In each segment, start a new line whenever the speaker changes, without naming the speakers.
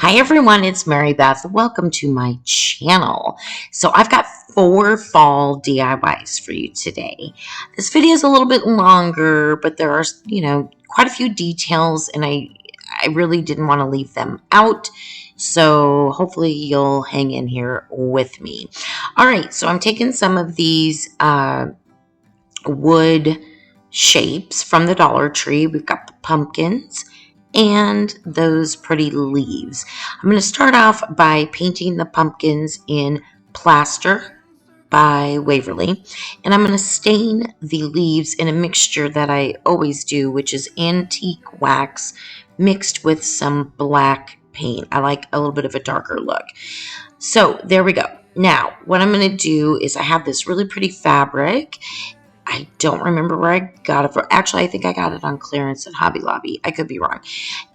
Hi everyone, it's Mary Beth. Welcome to my channel. So I've got 4 fall DIYs for you today. This video is a little bit longer, but there are, quite a few details and I really didn't want to leave them out. So hopefully you'll hang in here with me. All right, so I'm taking some of these wood shapes from the Dollar Tree. We've got the pumpkins and those pretty leaves. I'm going to start off by painting the pumpkins in Plaster by Waverly, and I'm going to stain the leaves in a mixture that I always do, which is antique wax mixed with some black paint. I like a little bit of a darker look. So there we go. Now, what I'm going to do is I have this really pretty fabric. I don't remember where I got it from. Actually, I think I got it on clearance at Hobby Lobby. I could be wrong.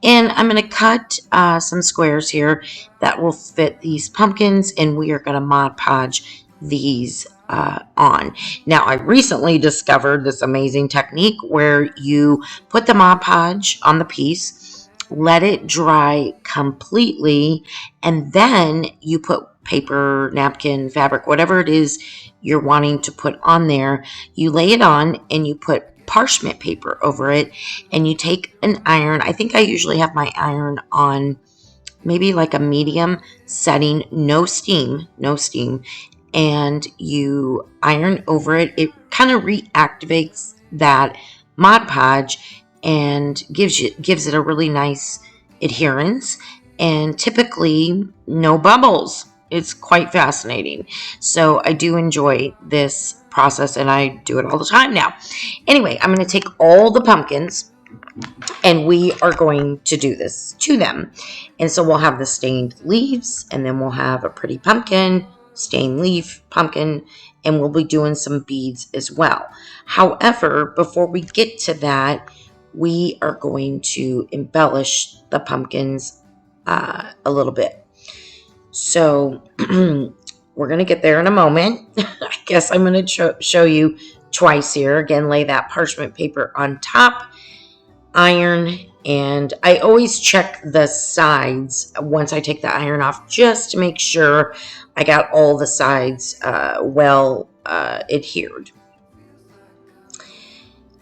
And I'm going to cut some squares here that will fit these pumpkins, and we are going to Mod Podge these on. Now, I recently discovered this amazing technique where you put the Mod Podge on the piece, let it dry completely, and then you put paper, napkin, fabric, whatever it is you're wanting to put on there. You lay it on and you put parchment paper over it, and you take an iron. I think I usually have my iron on maybe like a medium setting, no steam, and you iron over it. It kind of reactivates that Mod Podge and gives it a really nice adherence, and typically no bubbles. It's quite fascinating. So I do enjoy this process, and I do it all the time now. Anyway, I'm going to take all the pumpkins, and we are going to do this to them. And so we'll have the stained leaves, and then we'll have a pretty pumpkin, stained leaf, pumpkin, and we'll be doing some beads as well. However, before we get to that, we are going to embellish the pumpkins a little bit. So we're going to get there in a moment. I guess I'm going to show you twice here. Again, lay that parchment paper on top, iron, and I always check the sides once I take the iron off just to make sure I got all the sides well adhered.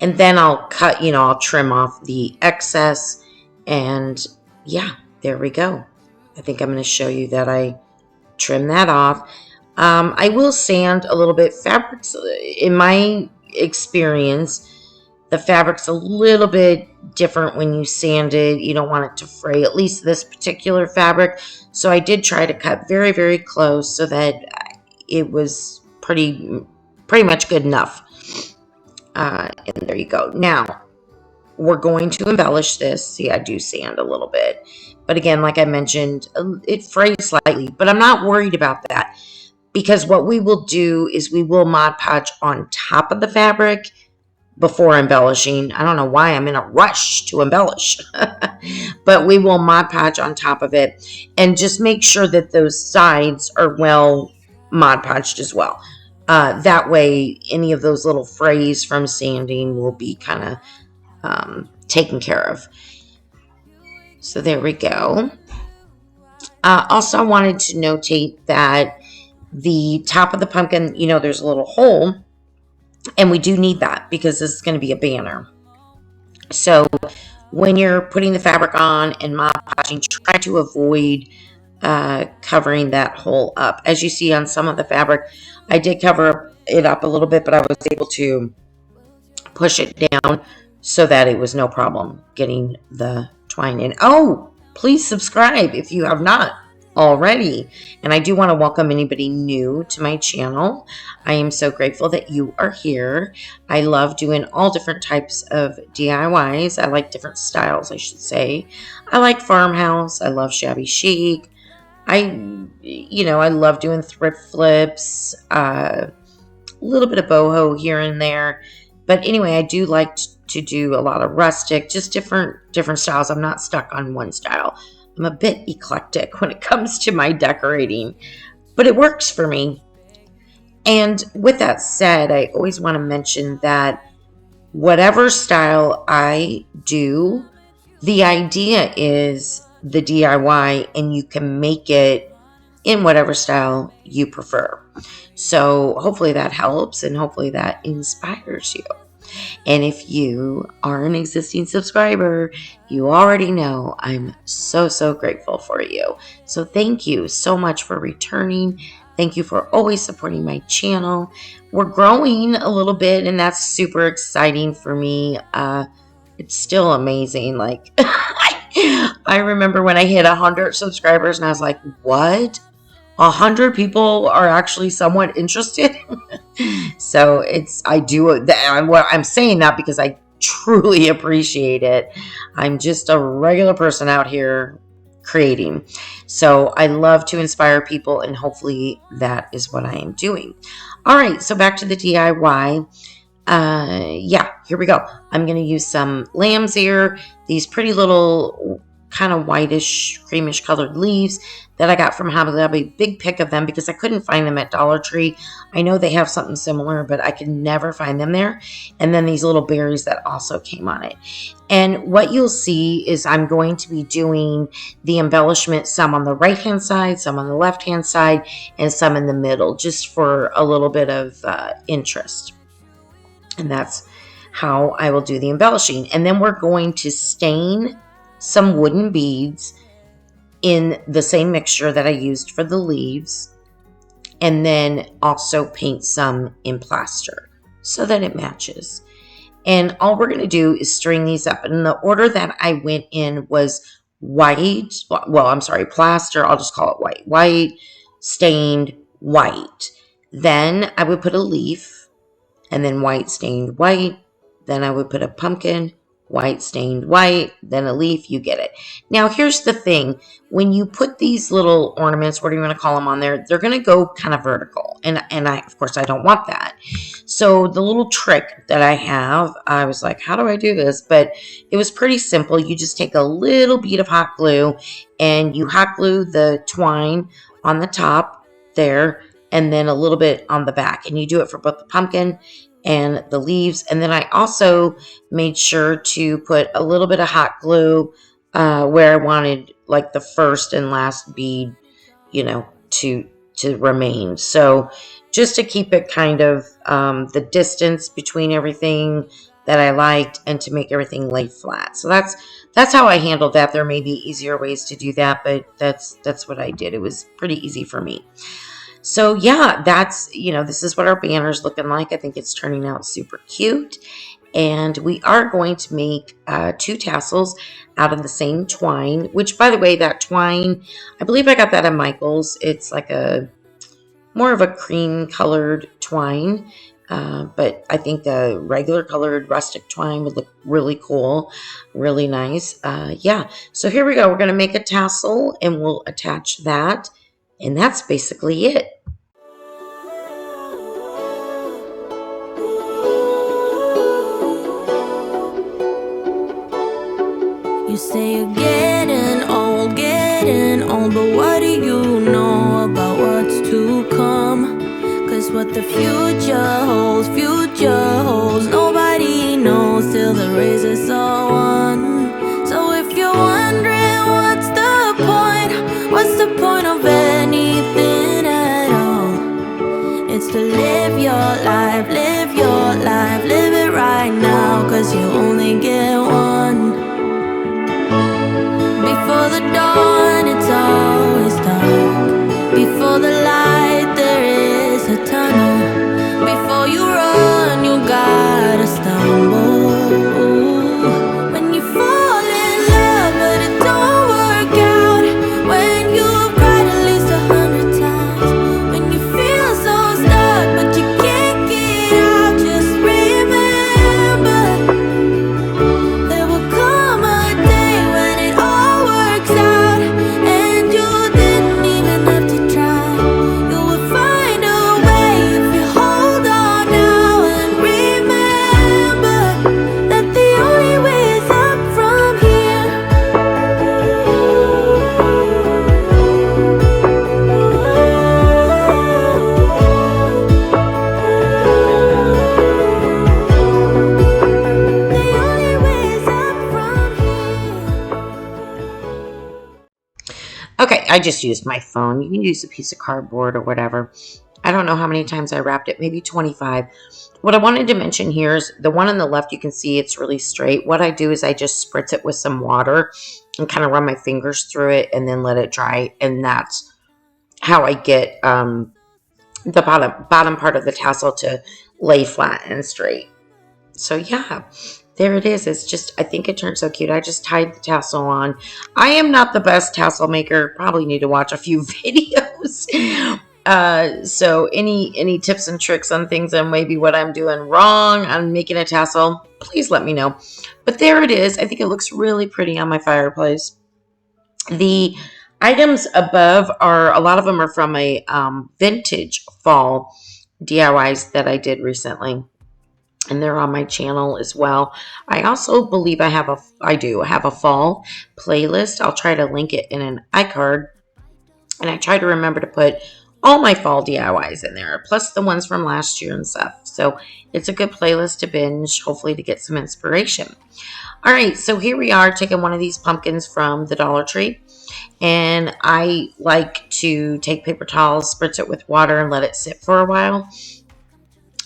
And then I'll cut, I'll trim off the excess, and yeah, there we go. I think I'm going to show you that I trim that off. I will sand a little bit. Fabrics, in my experience, the fabric's a little bit different when you sand it. You don't want it to fray, at least this particular fabric. So I did try to cut very, very close so that it was pretty much good enough. And there you go. Now, we're going to embellish this. See, I do sand a little bit. But again, like I mentioned, it frays slightly. But I'm not worried about that, because what we will do is we will Mod Podge on top of the fabric before embellishing. I don't know why I'm in a rush to embellish. But we will Mod Podge on top of it. And just make sure that those sides are well Mod Podged as well. That way, any of those little frays from sanding will be kind of taken care of. So there we go. Also, I wanted to notate that the top of the pumpkin, there's a little hole, and we do need that because this is going to be a banner. So when you're putting the fabric on and Mod Podging, try to avoid covering that hole up. As you see on some of the fabric, I did cover it up a little bit, but I was able to push it down so that it was no problem getting the twine in. Oh, please subscribe if you have not already. And I do want to welcome anybody new to my channel. I am so grateful that you are here. I love doing all different types of DIYs. I like different styles, I should say. I like farmhouse. I love shabby chic. I love doing thrift flips, a little bit of boho here and there. But anyway, I do like to do a lot of rustic, just different styles. I'm not stuck on one style. I'm a bit eclectic when it comes to my decorating, but it works for me. And with that said, I always want to mention that whatever style I do, the idea is the DIY and you can make it in whatever style you prefer. So hopefully that helps and hopefully that inspires you. And if you are an existing subscriber, you already know I'm so grateful for you. So thank you so much for returning. Thank you for always supporting my channel. We're growing a little bit, and that's super exciting for me. It's still amazing. Like, I remember when I hit 100 subscribers, and I was like, what? 100 people are actually somewhat interested. So I'm saying that because I truly appreciate it. I'm just a regular person out here creating. So I love to inspire people, and hopefully that is what I am doing. All right, so back to the DIY. Yeah, here we go. I'm going to use some lamb's ear, these pretty little kind of whitish, creamish colored leaves that I got from Hobby Lobby. Big pick of them because I couldn't find them at Dollar Tree. I know they have something similar, but I could never find them there. And then these little berries that also came on it. And what you'll see is I'm going to be doing the embellishment, some on the right-hand side, some on the left-hand side, and some in the middle, just for a little bit of interest. And that's how I will do the embellishing. And then we're going to stain some wooden beads in the same mixture that I used for the leaves, and then also paint some in plaster so that it matches. And all we're going to do is string these up. And the order that I went in was white, plaster, I'll just call it white, stained white. Then I would put a leaf, and then white, stained white. Then I would put a pumpkin, white, stained white, then a leaf. You get it. Now, here's the thing. When you put these little ornaments, what do you want to call them, on there, they're going to go kind of vertical. And of course, I don't want that. So the little trick that I have, I was like, how do I do this? But it was pretty simple. You just take a little bead of hot glue and you hot glue the twine on the top there, and then a little bit on the back. And you do it for both the pumpkin and the leaves. And then I also made sure to put a little bit of hot glue where I wanted like the first and last bead, to remain. So just to keep it kind of the distance between everything that I liked, and to make everything lay flat. So that's how I handled that. There may be easier ways to do that, but that's what I did. It was pretty easy for me. So yeah, this is what our banner's looking like. I think it's turning out super cute. And we are going to make 2 tassels out of the same twine, which, by the way, that twine, I believe I got that at Michael's. It's like more of a cream colored twine. But I think the regular colored rustic twine would look really cool, really nice. Yeah, so here we go. We're going to make a tassel and we'll attach that. And that's basically it.
You say you're getting old, but what do you know about what's to come? 'Cause what the future holds, nobody knows till the razor's all won. So if you're wondering what's the point of anything at all? It's to live your life, live it right now, 'cause you only get one. Before the dawn, it's always dark. Before the light, there is a tunnel. Before you run, you gotta stumble. When you fall in love, but it don't work out. When you've cried at least 100 times. When you feel so stuck, but you can't get out. Just remember, there will come a day when it all works out, and you didn't even
I just used my phone. You can use a piece of cardboard or whatever. I don't know how many times I wrapped it, maybe 25. What I wanted to mention here is the one on the left, you can see it's really straight. What I do is I just spritz it with some water and kind of run my fingers through it and then let it dry. And that's how I get the bottom part of the tassel to lay flat and straight. So yeah, there it is. It's just, I think it turned so cute. I just tied the tassel on. I am not the best tassel maker. Probably need to watch a few videos. So any tips and tricks on things and maybe what I'm doing wrong on making a tassel, please let me know. But there it is. I think it looks really pretty on my fireplace. The items above are, a lot of them are from a vintage fall DIYs that I did recently. And they're on my channel as well. I also believe I have a fall playlist. I'll try to link it in an iCard. And I try to remember to put all my fall DIYs in there, plus the ones from last year and stuff. So it's a good playlist to binge, hopefully to get some inspiration. All right, so here we are taking one of these pumpkins from the Dollar Tree. And I like to take paper towels, spritz it with water, and let it sit for a while.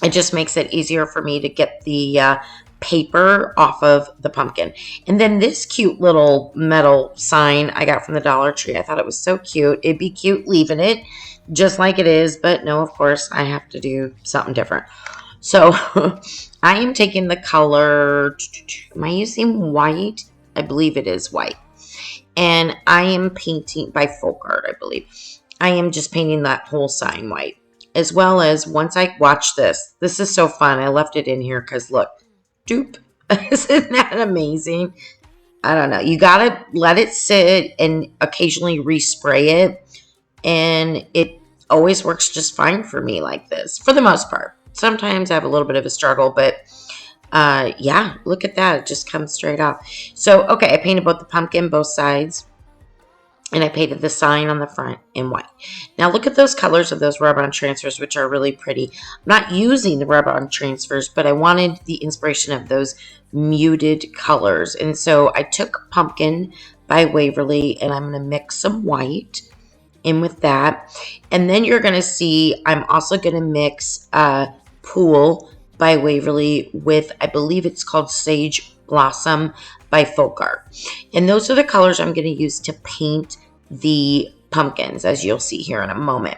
It just makes it easier for me to get the paper off of the pumpkin. And then this cute little metal sign I got from the Dollar Tree. I thought it was so cute. It'd be cute leaving it just like it is, but no, of course, I have to do something different. So I am taking the color, am I using white? I believe it is white. And I am painting by Folk Art, I believe. I am just painting that whole sign white. As well as, once I watch this is so fun. I left it in here because look, doop. Isn't that amazing? I don't know. You got to let it sit and occasionally respray it. And it always works just fine for me like this, for the most part. Sometimes I have a little bit of a struggle, but yeah, look at that. It just comes straight off. So, okay, I painted both the pumpkin, both sides. And I painted the sign on the front in white. Now look at those colors of those rub-on transfers, which are really pretty. I'm not using the rub-on transfers, but I wanted the inspiration of those muted colors. And so I took Pumpkin by Waverly, and I'm going to mix some white in with that. And then you're going to see I'm also going to mix Pool by Waverly with, I believe it's called Sage Blossom by Folk Art. And those are the colors I'm going to use to paint the pumpkins, as you'll see here in a moment.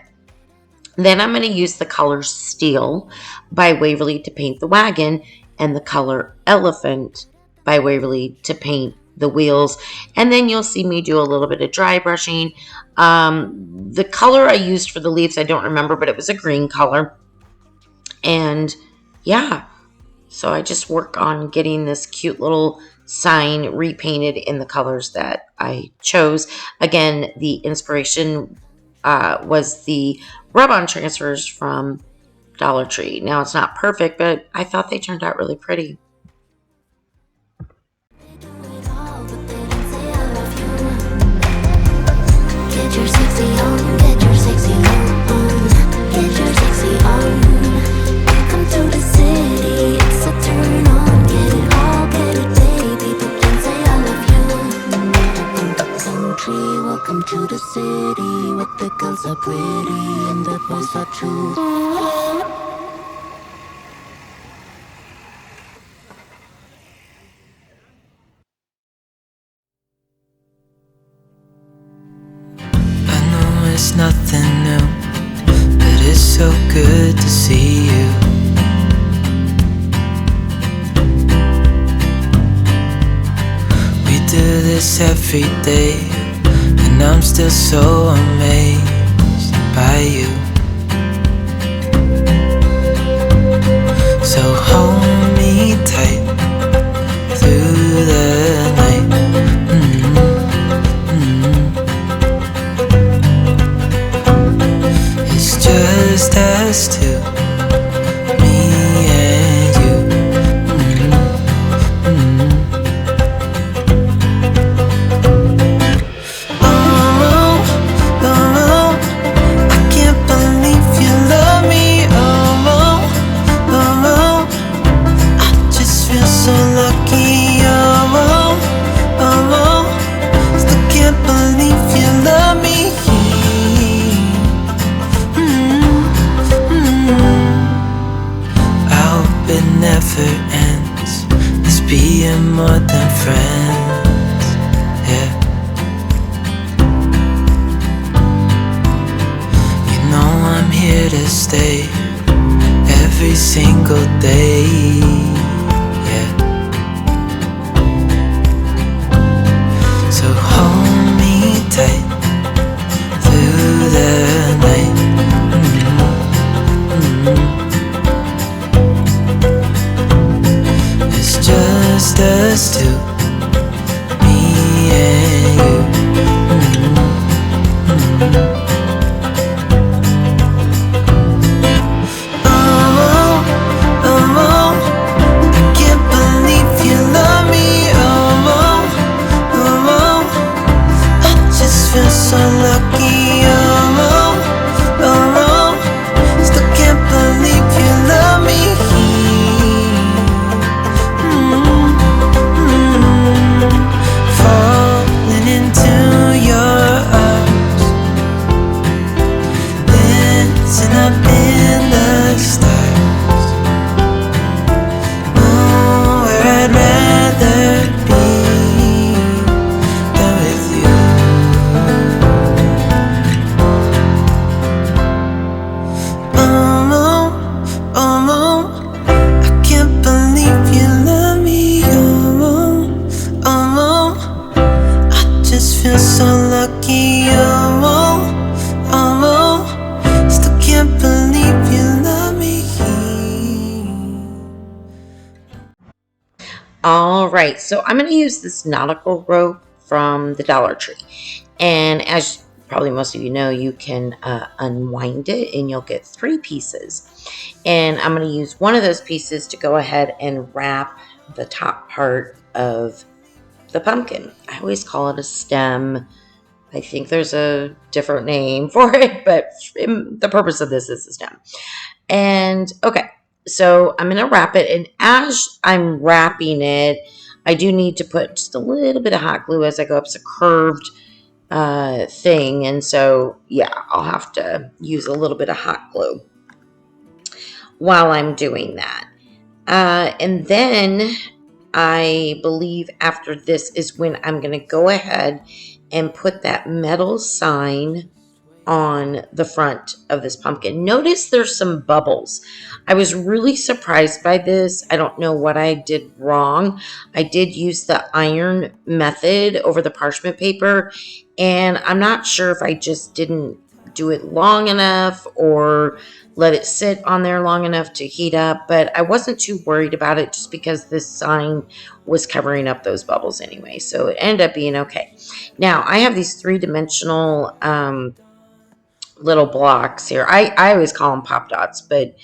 Then I'm going to use the color Steel by Waverly to paint the wagon, and the color Elephant by Waverly to paint the wheels. And then you'll see me do a little bit of dry brushing. The color I used for the leaves, I don't remember, but it was a green color. And yeah, so I just work on getting this cute little sign repainted in the colors that I chose. Again, the inspiration was the rub-on transfers from Dollar Tree. Now, it's not perfect, but I thought they turned out really pretty.
Get your sexy on, get your sexy on, get your sexy on. Welcome to the city, it's a turn on. Get it all, get it, baby. People can say I love you. Country, welcome to the city, where the girls are pretty and the boys are true.
It's nothing new, but it's so good to see you. We do this every day, and I'm still so amazed by you. So hold me tight through the night. Just us two, me and you. Oh, I can't believe never ends. Let's be more than friends, yeah. You know I'm here to stay every single day, yeah. So hold me tight through the night. It's just us two, me and you. Oh, oh, oh, I can't believe you love me. Oh, oh, oh, I just feel so lucky. Oh, oh, oh, still can't believe you love me. Falling into your arms, dancing up in the stars. Nowhere I'd rather be than with you. Oh, oh, I can't believe you love me. Oh, oh, I just feel so lucky. Oh, oh, still can't believe you love me.
All right, so I'm going to use this nautical rope from the Dollar Tree. And as probably most of you know, you can unwind it and you'll get 3 pieces. And I'm going to use one of those pieces to go ahead and wrap the top part of the pumpkin. I always call it a stem. I think there's a different name for it, but the purpose of this is a stem. And okay, so I'm going to wrap it. And as I'm wrapping it, I do need to put just a little bit of hot glue as I go up. It's a curved thing. And so, yeah, I'll have to use a little bit of hot glue while I'm doing that. And then I believe after this is when I'm going to go ahead and put that metal sign on the front of this pumpkin. Notice there's some bubbles. I was really surprised by this. I don't know what I did wrong. I did use the iron method over the parchment paper, and I'm not sure if I just didn't do it long enough or let it sit on there long enough to heat up, but I wasn't too worried about it just because this sign was covering up those bubbles anyway, so it ended up being okay. Now, I have these 3-dimensional little blocks here. I always call them pop dots, but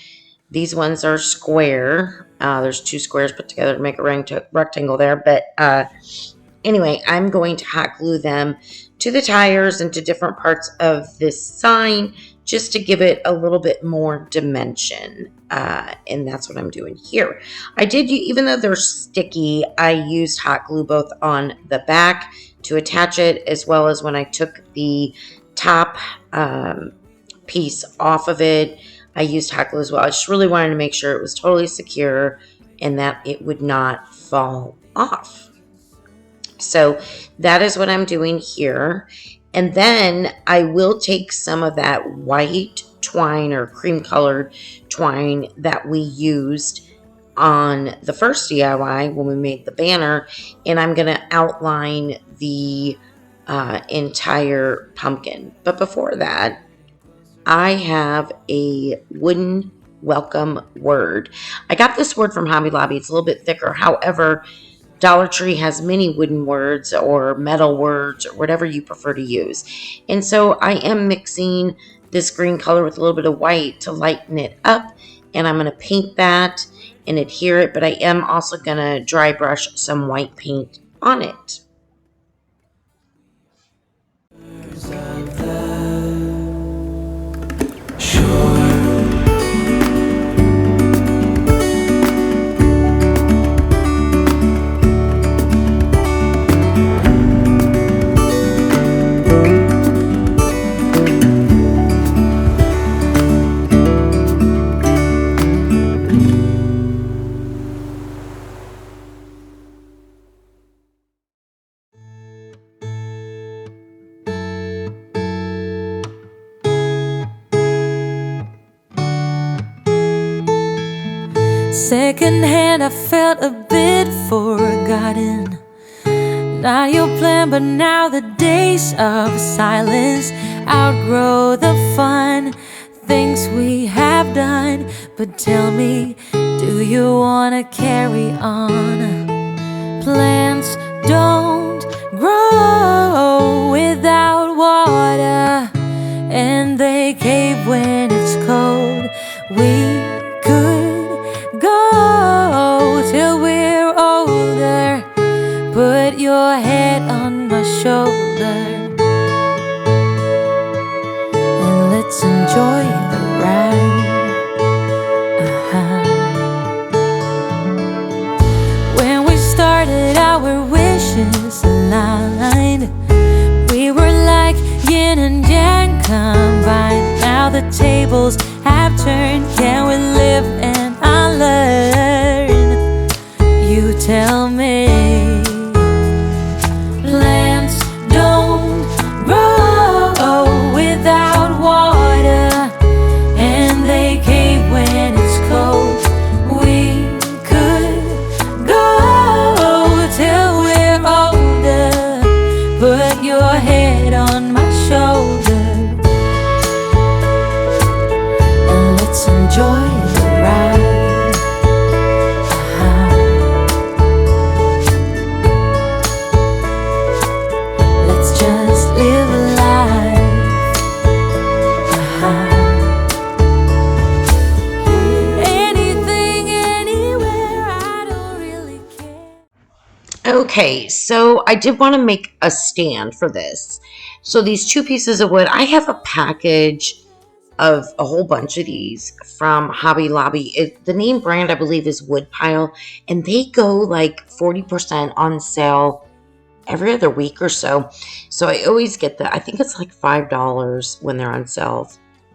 these ones are square. There's 2 squares put together to make a rectangle there, but anyway, I'm going to hot glue them to the tires and to different parts of this sign just to give it a little bit more dimension. And that's what I'm doing here. I did, even though they're sticky, I used hot glue both on the back to attach it, as well as when I took the top piece off of it, I used hot glue as well. I just really wanted to make sure it was totally secure and that it would not fall off. So that is what I'm doing here. And then I will take some of that white twine or cream colored twine that we used on the first DIY when we made the banner, and I'm going to outline the entire pumpkin. But before that, I have a wooden welcome word. I got this word from Hobby Lobby. It's a little bit thicker. However, Dollar Tree has many wooden words or metal words or whatever you prefer to use. And so I am mixing this green color with a little bit of white to lighten it up. And I'm going to paint that and adhere it. But I am also going to dry brush some white paint on it.
Secondhand, I felt a bit forgotten. Not your plan, but now the days of silence outgrow the fun things we have done. But tell me, do you wanna carry on? Plants don't grow without water, and they cave when it's cold. We could go till we're older. Put your head on my shoulder, and let's enjoy the ride. When we started, our wishes aligned. We were like yin and yang combined. Now the tables have turned. Can we live and unlearn? You tell me. Plants don't grow without water, and they cave when it's cold. We could go till we're older. Put your head on my shoulder, and let's enjoy the ride. Let's just live life. Anything, anywhere, I don't really care.
Okay, so I did want to make a stand for this. So these 2 pieces of wood, I have a package of a whole bunch of these from Hobby Lobby. The name brand, I believe, is Woodpile, and they go like 40% on sale every other week or so. So I always get that. I think it's like $5 when they're on sale,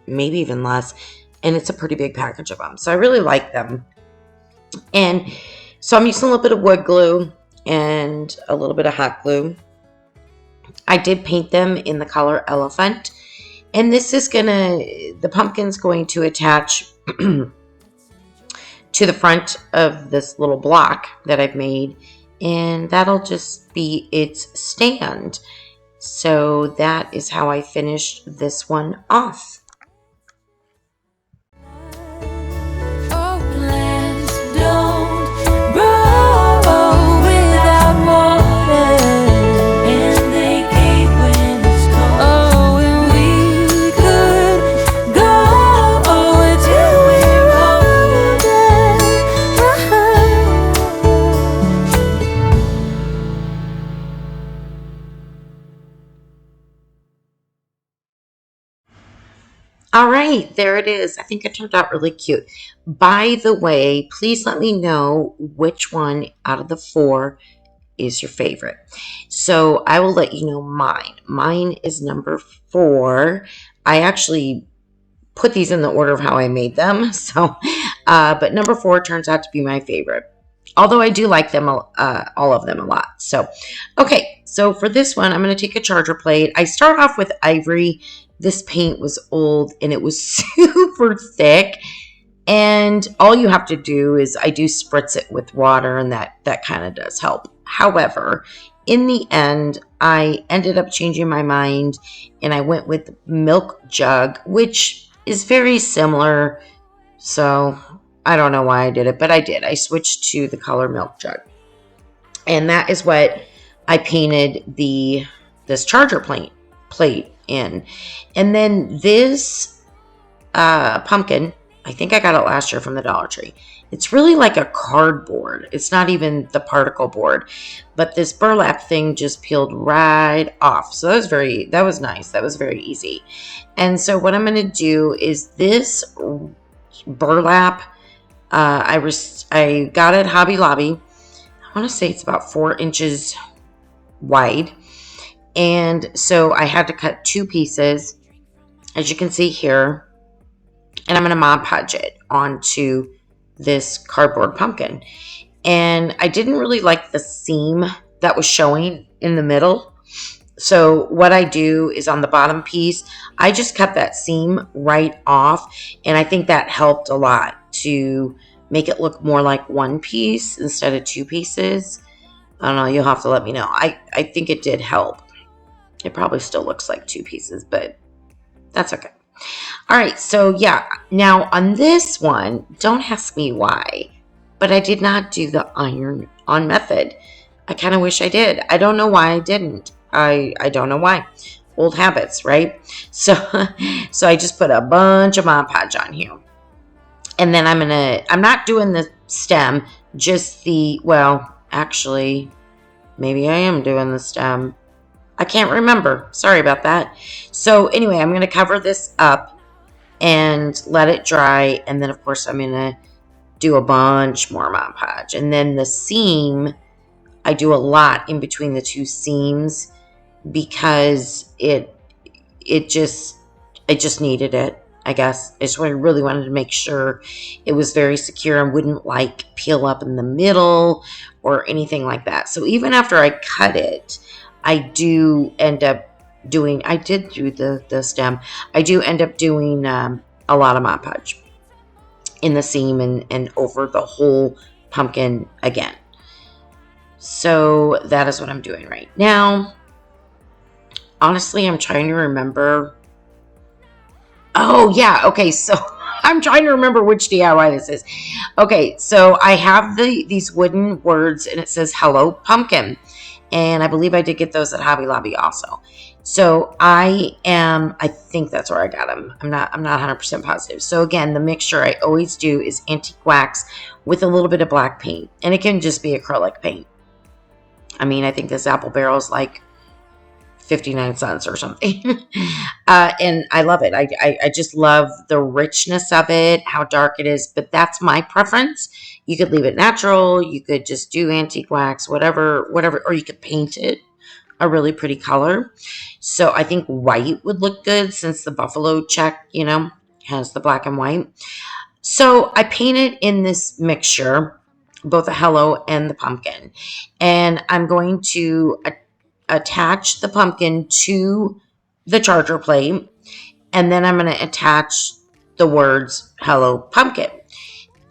maybe even less. And it's a pretty big package of them. So I really like them. And so I'm using a little bit of wood glue and a little bit of hot glue. I did paint them in the color Elephant. And this is the pumpkin's going to attach to the front of this little block that I've made. And that'll just be its stand. So that is how I finished this one off.
Oh, plants don't grow without water, and they cave when it's cold. Oh, and we could go till we're
All right, there it is. I think it turned out really cute. By the way, please let me know which one out of the 4 is your favorite. So I will let you know mine. Mine is number 4. I actually put these in the order of how I made them. So, but number 4 turns out to be my favorite. Although I do like them, all of them a lot. So, okay. So for this one, I'm going to take a charger plate. I start off with ivory. This paint was old and it was super thick. And all you have to do is I do spritz it with water, and that kind of does help. However, in the end, I ended up changing my mind and I went with Milk Jug, which is very similar. So I don't know why I did it, but I did. I switched to the color Milk Jug. And that is what I painted this charger plate in. And then this pumpkin, I think I got it last year from the Dollar Tree. It's really like a cardboard. It's not even the particle board, but this burlap thing just peeled right off. So that was nice. That was very easy. And so what I'm going to do is this burlap, I got it at Hobby Lobby. I want to say it's about 4 inches wide. And so I had to cut 2 pieces, as you can see here. And I'm going to Mod Podge it onto this cardboard pumpkin. And I didn't really like the seam that was showing in the middle. So what I do is on the bottom piece, I just cut that seam right off. And I think that helped a lot to make it look more like one piece instead of two pieces. I don't know. You'll have to let me know. I think it did help. It probably still looks like two pieces, but that's okay. All right. So yeah. Now on this one, don't ask me why, but I did not do the iron on method. I kind of wish I did. I don't know why I didn't. I don't know why. Old habits, right? So I just put a bunch of Mod Podge on here. And then I'm not doing the stem, just actually, maybe I am doing the stem. I can't remember. Sorry about that. So anyway, I'm going to cover this up and let it dry. And then, of course, I'm going to do a bunch more Mod Podge. And then the seam, I do a lot in between the two seams because it just needed it, I guess. I just really wanted to make sure it was very secure and wouldn't like peel up in the middle or anything like that. So even after I cut it, I do end up doing, I did do the stem. I do end up doing a lot of Mod Podge in the seam and over the whole pumpkin again. So that is what I'm doing right now. Honestly, I'm trying to remember. Oh, yeah. Okay, so I'm trying to remember which DIY this is. Okay, so I have these wooden words, and it says Hello Pumpkin. And I believe I did get those at Hobby Lobby also. So I think that's where I got them. I'm not 100% positive. So again, the mixture I always do is antique wax with a little bit of black paint. And it can just be acrylic paint. I mean, I think this apple barrel is like 59 cents or something. And I love it. I just love the richness of it, how dark it is, but that's my preference. You could leave it natural. You could just do antique wax, whatever, or you could paint it a really pretty color. So I think white would look good since the buffalo check, has the black and white. So I painted in this mixture, both the hello and the pumpkin. And I'm going to attach the pumpkin to the charger plate, and then I'm going to attach the words Hello Pumpkin.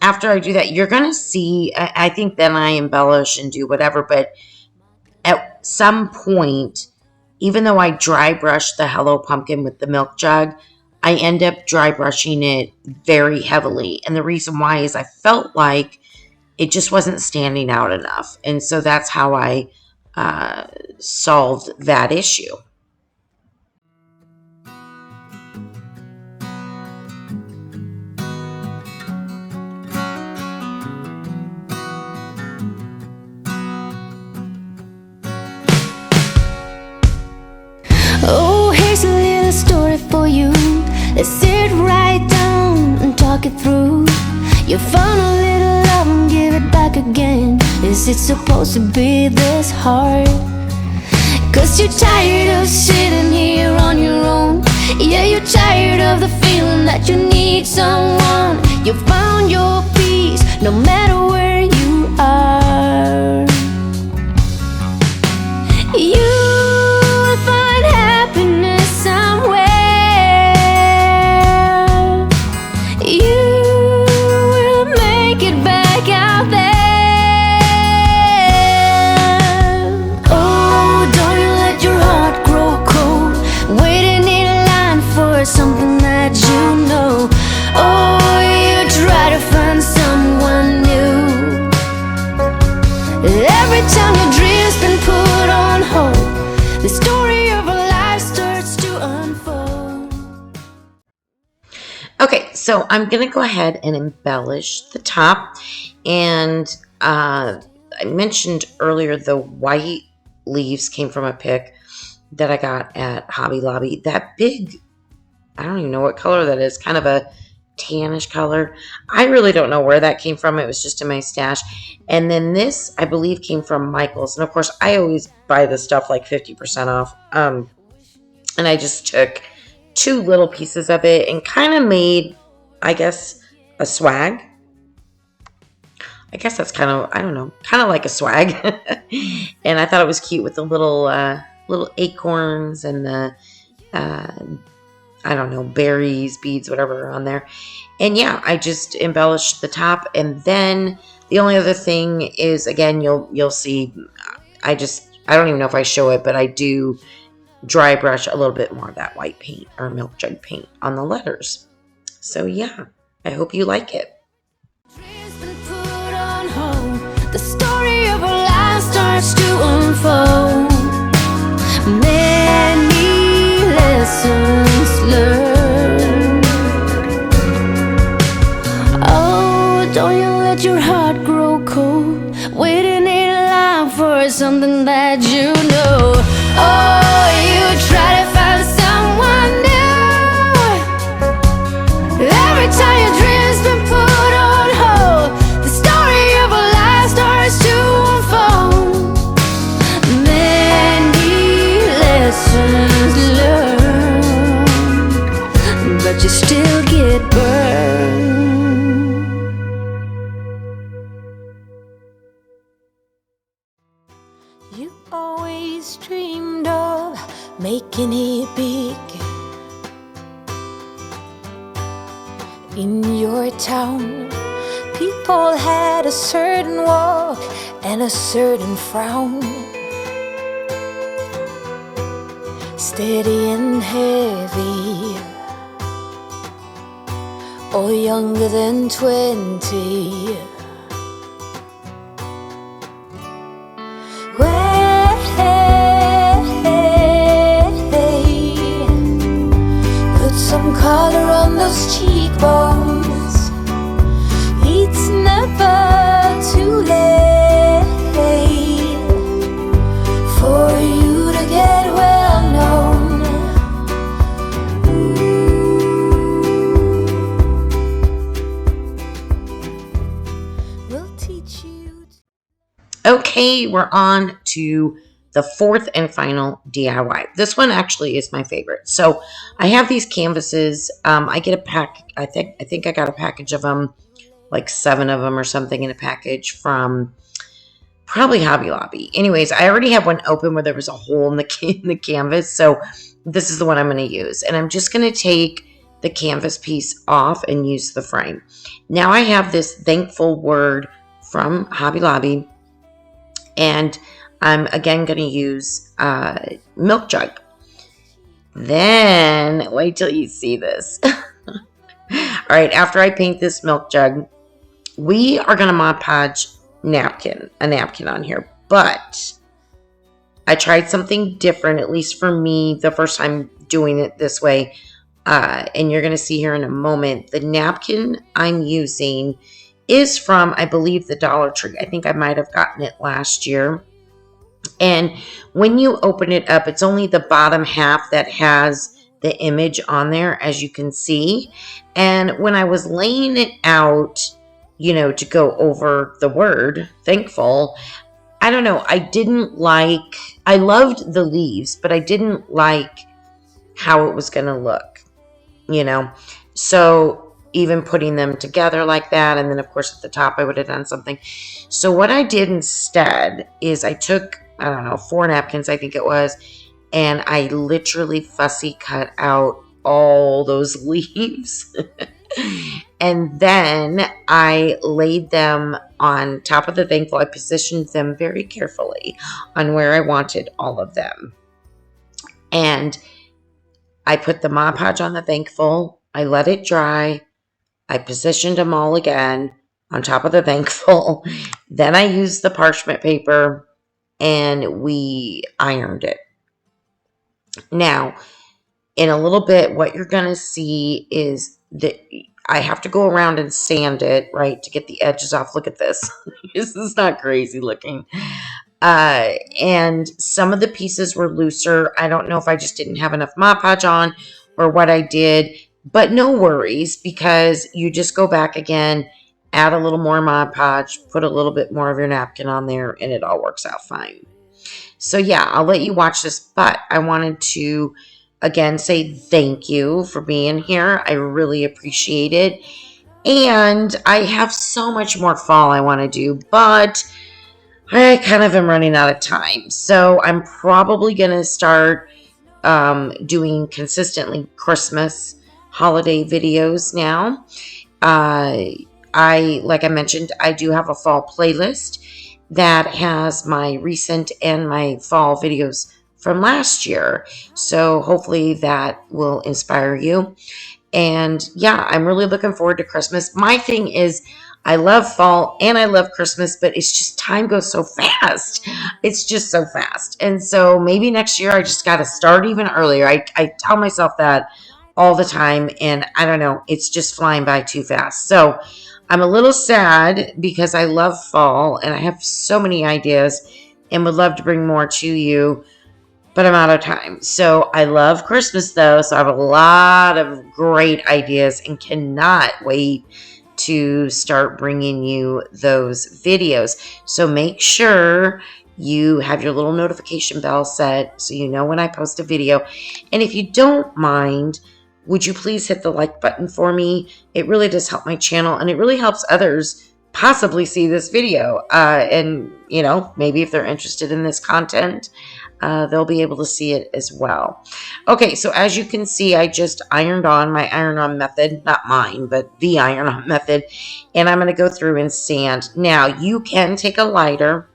After I do that, you're going to see, I think then I embellish and do whatever, but at some point, even though I dry brush the Hello Pumpkin with the milk jug, I end up dry brushing it very heavily. And the reason why is I felt like it just wasn't standing out enough. And so that's how I solved that issue.
Oh, here's a little story for you. Let's sit right down and talk it through. You found a little love and give it back again. Is it supposed to be this hard? 'Cause you're tired of sitting here on your own. Yeah, you're tired of the feeling that you need someone. You found your peace no matter where you are. You will find happiness somewhere. You will make it back out there. Oh, don't you let your heart grow cold, waiting in line for something that you know. Oh, you try to find someone new. Every time your dream's been put on hold, the story of a life starts to unfold.
Okay, so I'm going to go ahead and embellish the top. And I mentioned earlier the white leaves came from a pick that I got at Hobby Lobby. That big, I don't even know what color that is, kind of a tannish color. I really don't know where that came from. It was just in my stash. And then this, I believe, came from Michael's. And of course, I always buy this stuff like 50% off. And I just took 2 little pieces of it and kind of made, I guess, a swag. I guess that's kind of, I don't know, kind of like a swag. And I thought it was cute with the little acorns and the, I don't know, berries, beads, whatever are on there. And yeah, I just embellished the top. And then the only other thing is, again, you'll see, I don't even know if I show it, but I do dry brush a little bit more of that white paint or milk jug paint on the letters. So yeah, I hope you like it.
The story of our life starts to unfold. Many lessons learned. Oh, don't you let your heart grow cold, waiting in line for something that you know. Oh, you try to find someone new. Every time your dreams been put on hold, the story of a life starts to unfold. Many lessons learned, but you still get burned. You always dreamed of making it big in your town. People had a certain walk and a certain frown, steady and heavy, or younger than 20. Put some color on those cheekbones. It's never too late for you to get well known. We'll teach you.
Okay, we're on to the fourth and final DIY. This one actually is my favorite. So I have these canvases. I get a pack. I think I got a package of them, like 7 of them or something in a package from probably Hobby Lobby. Anyways, I already have one open where there was a hole in the canvas. So this is the one I'm going to use. And I'm just going to take the canvas piece off and use the frame. Now I have this thankful word from Hobby Lobby. And I'm again going to use milk jug. Then, wait till you see this. All right, after I paint this milk jug, we are going to Mod Podge a napkin on here. But I tried something different, at least for me, the first time doing it this way. And you're going to see here in a moment, the napkin I'm using is from, I believe, the Dollar Tree. I think I might have gotten it last year. And when you open it up, it's only the bottom half that has the image on there, as you can see. And when I was laying it out, to go over the word thankful, I don't know, I loved the leaves, but I didn't like how it was going to look, So even putting them together like that, and then of course at the top I would have done something. So what I did instead is I took, 4 napkins, I think it was, and I literally fussy cut out all those leaves. And then I laid them on top of the thankful. I positioned them very carefully on where I wanted all of them. And I put the Mod Podge on the thankful. I let it dry. I positioned them all again on top of the thankful. Then I used the parchment paper and we ironed it. Now, in a little bit, what you're going to see is that I have to go around and sand it, right, to get the edges off. Look at this. This is not crazy looking. And some of the pieces were looser. I don't know if I just didn't have enough Mod Podge on or what I did. But no worries, because you just go back again, add a little more Mod Podge, put a little bit more of your napkin on there, and it all works out fine. So yeah, I'll let you watch this, but I wanted to, again, say thank you for being here. I really appreciate it. And I have so much more fall I want to do, but I kind of am running out of time. So I'm probably going to start doing consistently Christmas holiday videos now. Like I mentioned, I do have a fall playlist that has my recent and my fall videos from last year. So hopefully that will inspire you. And yeah, I'm really looking forward to Christmas. My thing is, I love fall and I love Christmas, but it's just time goes so fast. It's just so fast. And so maybe next year I just got to start even earlier. I tell myself that all the time, and I don't know, it's just flying by too fast. So I'm a little sad because I love fall and I have so many ideas and would love to bring more to you, but I'm out of time. So I love Christmas though, so I have a lot of great ideas and cannot wait to start bringing you those videos. So make sure you have your little notification bell set so you know when I post a video. And if you don't mind, would you please hit the like button for me? It really does help my channel, and it really helps others possibly see this video. And, you know, maybe if they're interested in this content, they'll be able to see it as well. Okay, so as you can see, I just ironed on my iron-on method. Not mine, but the iron-on method. And I'm going to go through and sand. Now, you can take a lighter.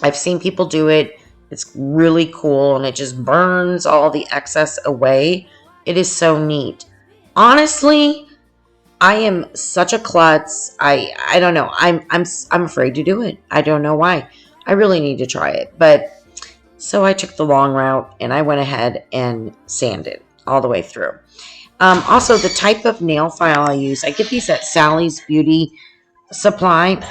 I've seen people do it. It's really cool, and it just burns all the excess away. It is so neat. Honestly, I am such a klutz. I don't know. I'm afraid to do it. I don't know why. I really need to try it. But so I took the long route and I went ahead and sanded all the way through. Also, the type of nail file I use, I get these at Sally's Beauty Supply.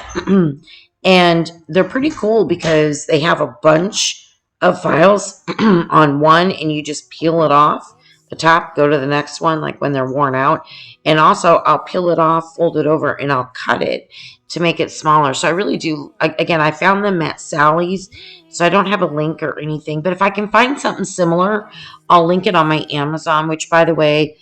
And they're pretty cool because they have a bunch of files on one, and you just peel it off the top, go to the next one, like when they're worn out. And also, I'll peel it off, fold it over, and I'll cut it to make it smaller. So I really do, again, I found them at Sally's, so I don't have a link or anything. But if I can find something similar, I'll link it on my Amazon, which, by the way,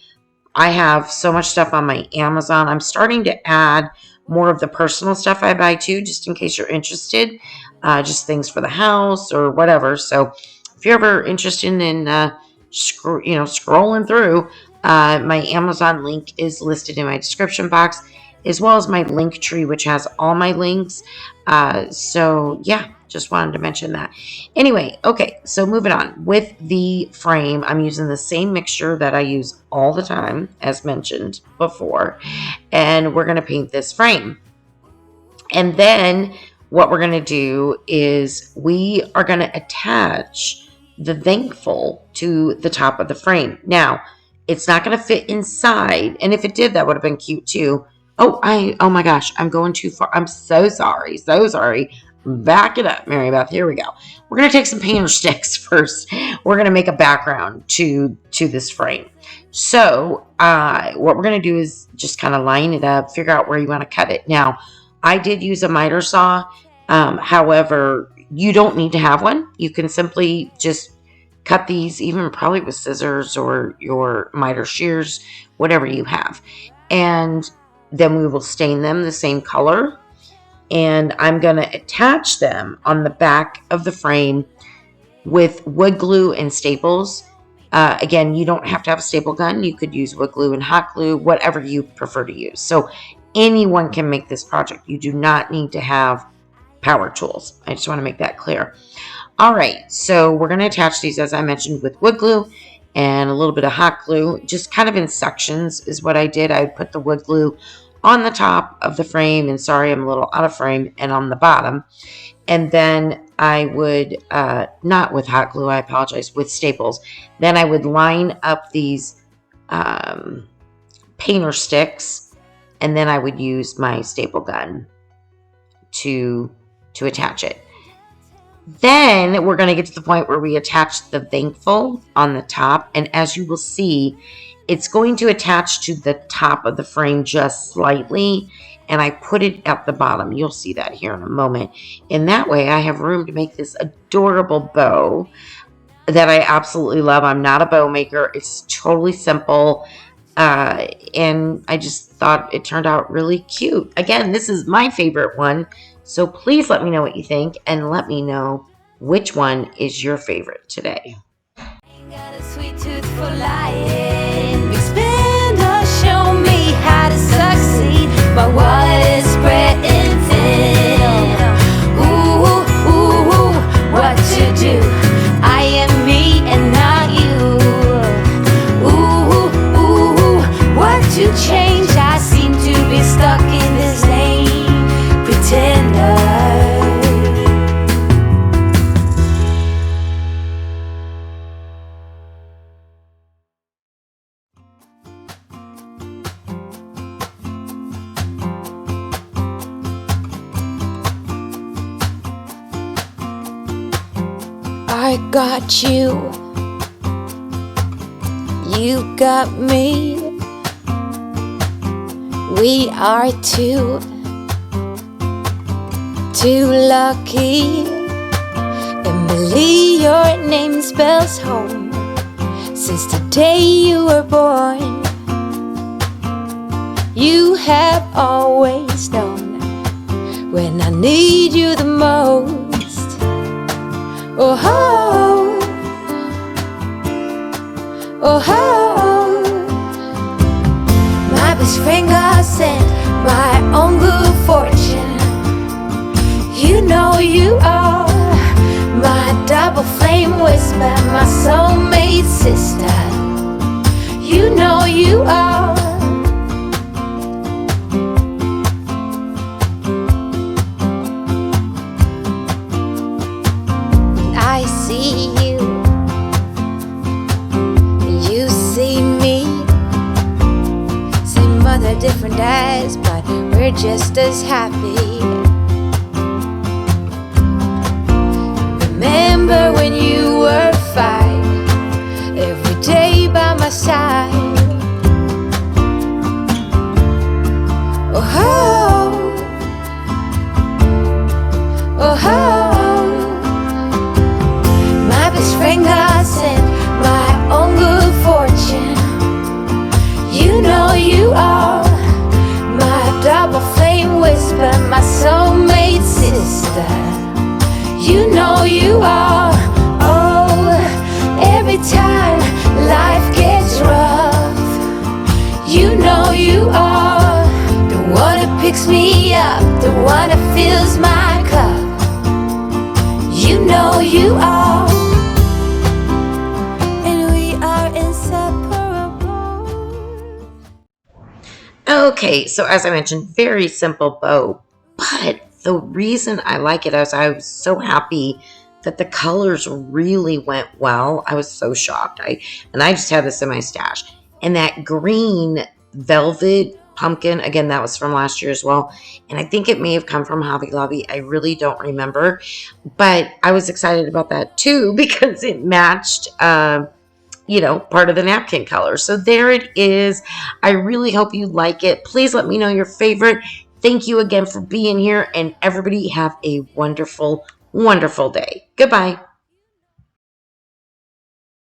I have so much stuff on my Amazon. I'm starting to add more of the personal stuff I buy too, just in case you're interested. Just things for the house or whatever. So if you're ever interested in scrolling through, my Amazon link is listed in my description box, as well as my link tree, which has all my links. So yeah, just wanted to mention that. Anyway, okay, so moving on. With the frame, I'm using the same mixture that I use all the time, as mentioned before, and we're going to paint this frame. And then what we're going to do is we are going to attach the thankful to the top of the frame. Now, it's not going to fit inside, and if it did, that would have been cute too. Oh my gosh, I'm going too far. I'm so sorry. Back it up, Mary Beth. Here we go. We're going to take some painter sticks first. We're going to make a background to this frame. So what we're going to do is just kind of line it up, figure out where you want to cut it. Now, I did use a miter saw. However, you don't need to have one. You can simply just cut these, even probably with scissors or your miter shears, whatever you have. And then we will stain them the same color. And I'm going to attach them on the back of the frame with wood glue and staples. Again, you don't have to have a staple gun. You could use wood glue and hot glue, whatever you prefer to use. So anyone can make this project. You do not need to have power tools. I just want to make that clear. All right, so we're going to attach these, as I mentioned, with wood glue and a little bit of hot glue, just kind of in sections is what I did. I put the wood glue on the top of the frame, and sorry, I'm a little out of frame, and on the bottom. And then I would, not with hot glue, I apologize, with staples. Then I would line up these painter sticks, and then I would use my staple gun to attach it. Then we're going to get to the point where we attach the thankful on the top, and as you will see, it's going to attach to the top of the frame just slightly, and I put it at the bottom. You'll see that here in a moment. And that way I have room to make this adorable bow that I absolutely love. I'm not a bow maker. It's totally simple, and I just thought it turned out really cute. Again, this is my favorite one, so please let me know what you think, and let me know which one is your favorite today.
Ain't gotta for lying. Big spender, show me how to succeed. My wallet is spreading thin. Ooh, ooh, ooh, what to do? I am me and not you. Ooh, ooh, ooh, what to change? I seem to be stuck in this lane. Pretender. I got you, you got me. We are two lucky. Emily, your name spells home. Since the day you were born, you have always known when I need you the most. Oh ho, oh ho. My best friend God sent my own good fortune. You know you are my double flame whisper, my soulmate sister. You know you are. I see you, you see me. Same mother, different eyes, but we're just as happy. Remember when you were 5, every day by my side. Oh ho, oh ho. My best friend God sent my own good fortune. You know you are my double flame whisper, my soulmate sister. You know you are. Oh, every time life gets rough, you know you are the one who picks me up, the one who fills my cup. You know you are. And we are inseparable.
Okay, so as I mentioned, very simple bow, but the reason I like it is I was so happy that the colors really went well. I was so shocked. I just had this in my stash. And that green velvet pumpkin, again, that was from last year as well. And I think it may have come from Hobby Lobby. I really don't remember. But I was excited about that too because it matched part of the napkin color. So there it is. I really hope you like it. Please let me know your favorite. Thank you again for being here, and everybody have a wonderful, wonderful day. Goodbye.